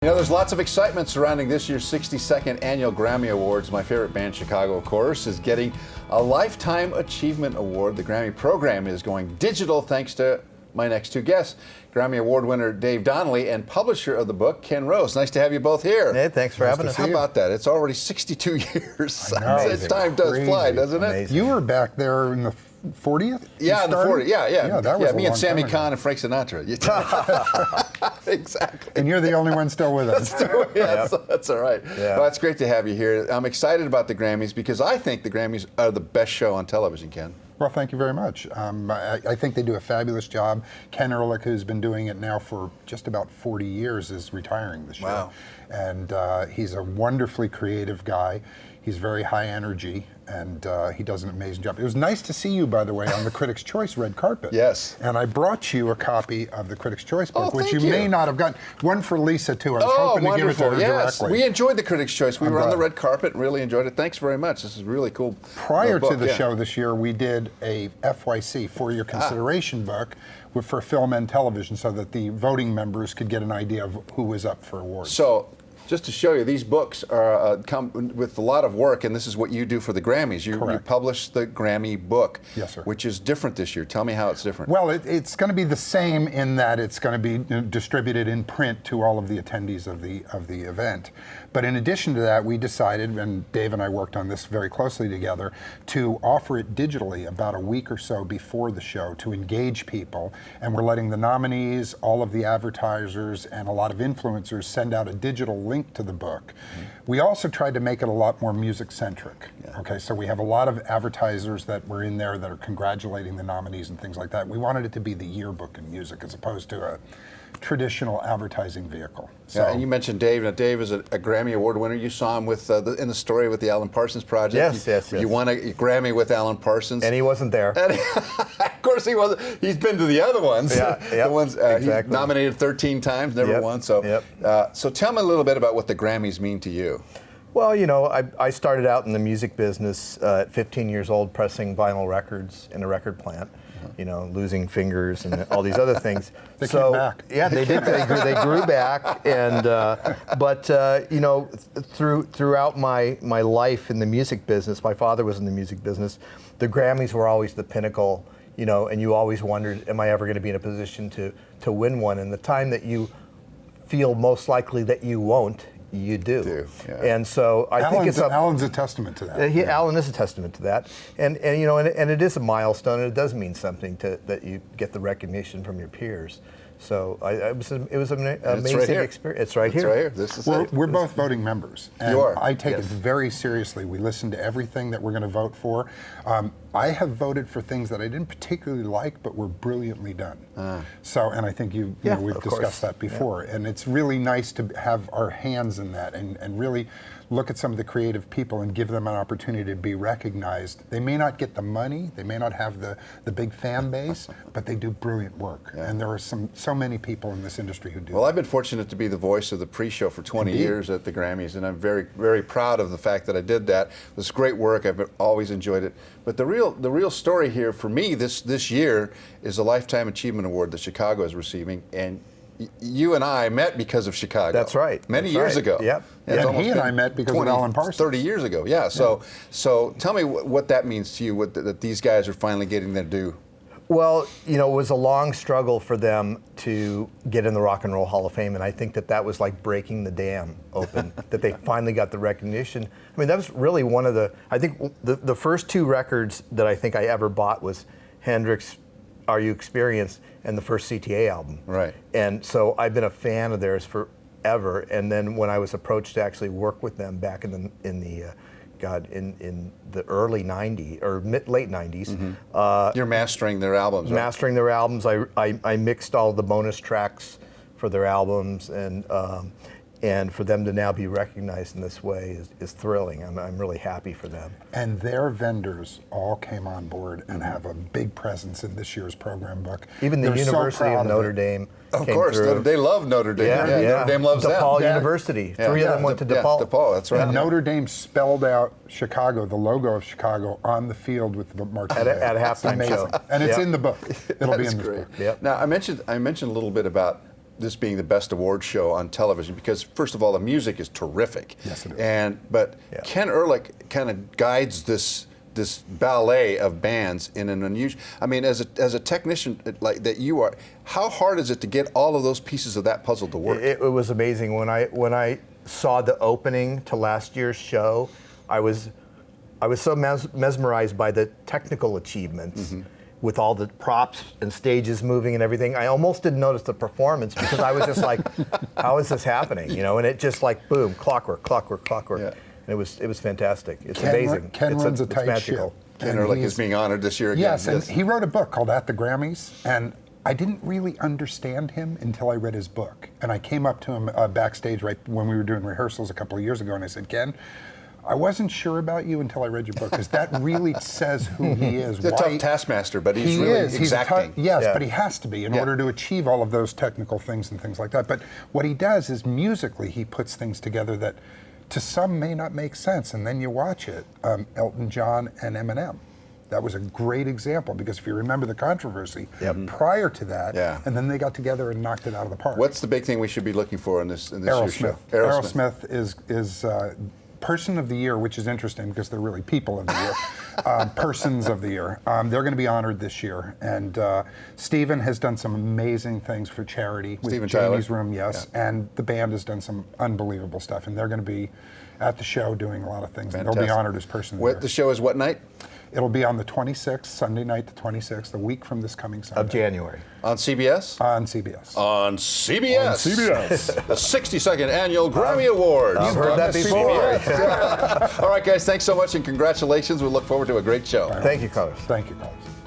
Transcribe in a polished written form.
You know, there's lots of excitement surrounding this year's 62nd Annual Grammy Awards. My favorite band, Chicago, of course, is getting a Lifetime Achievement Award. The Grammy program is going digital thanks to my next two guests, Grammy Award winner Dave Donnelly and publisher of the book, Ken Rose. Nice to have you both here. Hey, thanks for having us. How about that? It's already 62 years. I know. Time does fly, doesn't it? Amazing. You were back there in the 40th? Yeah, in the 40th. Yeah, that was me and Sammy time ago. Kahn and Frank Sinatra. Exactly. And you're the only one still with us. That's all right. Yeah. Well, it's great to have you here. I'm excited about the Grammys because I think the Grammys are the best show on television, Ken. Well, thank you very much. I think they do a fabulous job. Ken Ehrlich, who's been doing it now for just about 40 years, is retiring this year. Wow. And he's a wonderfully creative guy. He's very high energy, and he does an amazing job. It was nice to see you, by the way, on the Critics' Choice red carpet. Yes. And I brought you a copy of the Critics' Choice book, which thank you you. may not have gotten. One for Lisa, too. I was hoping to give it to her directly. We enjoyed the Critics' Choice. We were on the glad. red carpet and really enjoyed it. Thanks very much. This is really cool. Prior book, to the show this year, we did a FYC, for your consideration book, for film and television, so that the voting members could get an idea of who was up for awards. So, just to show you, these books are come with a lot of work, and this is what you do for the Grammys. You publish the Grammy book, Yes, sir. which is different this year. Tell me how it's different. Well, it's going to be the same in that it's going to be distributed in print to all of the attendees of the event. But in addition to that, we decided, and Dave and I worked on this very closely together, to offer it digitally about a week or so before the show to engage people. And we're letting the nominees, all of the advertisers, and a lot of influencers send out a digital link to the book. We also tried to make it a lot more music-centric. Okay, so we have a lot of advertisers that were in there that are congratulating the nominees and things like that. We wanted it to be the yearbook in music as opposed to a traditional advertising vehicle. So, and you mentioned Dave. Now, Dave is a Grammy Award winner. You saw him with in the story with the Alan Parsons Project. Yes. You won a Grammy with Alan Parsons. And he wasn't there. And of course he wasn't. He's been to the other ones. Yeah, The ones exactly. he's nominated 13 times, never won. So, so tell me a little bit about what the Grammys mean to you. Well, you know, I started out in the music business at 15 years old, pressing vinyl records in a record plant. You know, losing fingers and all these other things. They came back. Yeah, they did. They grew back, and you know, throughout my life in the music business, my father was in the music business. The Grammys were always the pinnacle, you know, and you always wondered, am I ever going to be in a position to win one? And the time that you feel most likely that you won't, you do. And so I think Alan's a testament to that. Alan is a testament to that, and you know, and it is a milestone, and it does mean something that you get the recognition from your peers. So it was an amazing experience. It's right here. This is We're both voting members. And you are. I take it very seriously. We listen to everything that we're going to vote for. I have voted for things that I didn't particularly like, but were brilliantly done. So, and I think you know, we've discussed that before. And it's really nice to have our hands in that and really look at some of the creative people and give them an opportunity to be recognized. They may not get the money, they may not have the big fan base, but they do brilliant work. And there are so many people in this industry who do. Well, I've been fortunate to be the voice of the pre-show for 20 years at the Grammys, and I'm very, very proud of the fact that I did that. It was great work. I've always enjoyed it. But the real story here for me this year is the Lifetime Achievement Award that Chicago is receiving, and you and I met because of Chicago. That's right. Many years ago. Yep. And he and I met because of Alan Parsons. 30 years ago, yeah. So tell me what that means to you, that these guys are finally getting their due. Well, you know, it was a long struggle for them to get in the Rock and Roll Hall of Fame, and I think that was like breaking the dam open, that they finally got the recognition. I mean, that was really one of I think the first two records that I think I ever bought was Hendrix, Are You Experienced, and the first CTA album. Right. And so I've been a fan of theirs forever, and then when I was approached to actually work with them back in the early 90s or late 90s. You're mastering their albums, right? Mastering their albums. I mixed all the bonus tracks for their albums, and for them to now be recognized in this way is thrilling. I'm really happy for them. And their vendors all came on board and have a big presence in this year's program book. Even the University of Notre Dame Of came course, through. they love Notre Dame. Yeah. Notre Dame loves DePaul them. University. Three of them went to DePaul. DePaul, that's right. And Notre Dame spelled out Chicago, the logo of Chicago, on the field with the marching band. At a halftime show. And it's in the book. It'll be in That's this great. book. Yep. Now, I mentioned a little bit about this being the best award show on television because, first of all, the music is terrific. Yes, it is. But Ken Ehrlich kind of guides this ballet of bands in an unusual. I mean, as a technician like that you are, how hard is it to get all of those pieces of that puzzle to work? It was amazing when I saw the opening to last year's show. I was so mesmerized by the technical achievements. With all the props and stages moving and everything, I almost didn't notice the performance because I was just like, "How is this happening?" You know, and it just like boom, clockwork. Yeah. And it was fantastic. It's amazing. Ken runs a tight ship. Ken Ehrlich is being honored this year again. Yes, and he wrote a book called At the Grammys, and I didn't really understand him until I read his book. And I came up to him backstage right when we were doing rehearsals a couple of years ago, and I said, "Ken, I wasn't sure about you until I read your book because that really says who he is." He's a tough taskmaster, but he's really exacting. But he has to be in order to achieve all of those technical things and things like that. But what he does is musically he puts things together that to some may not make sense, and then you watch it. Elton John and Eminem. That was a great example because if you remember the controversy prior to that, and then they got together and knocked it out of the park. What's the big thing we should be looking for in this year's show? Aerosmith is Person of the Year, which is interesting because they're really people of the year, persons of the year. They're going to be honored this year, and Stephen has done some amazing things for charity with Jamie's Room, and the band has done some unbelievable stuff, and they're going to be at the show doing a lot of things. And they'll be honored as Person of the Year. The show is what night? It'll be on the 26th, Sunday night, the 26th, a week from this coming Sunday. Of January. On CBS? On CBS. On CBS. On CBS. The 62nd Annual Grammy Awards. I've heard that before. All right, guys, thanks so much and congratulations. We look forward to a great show. Thank you, Carlos. Thank you, Carlos.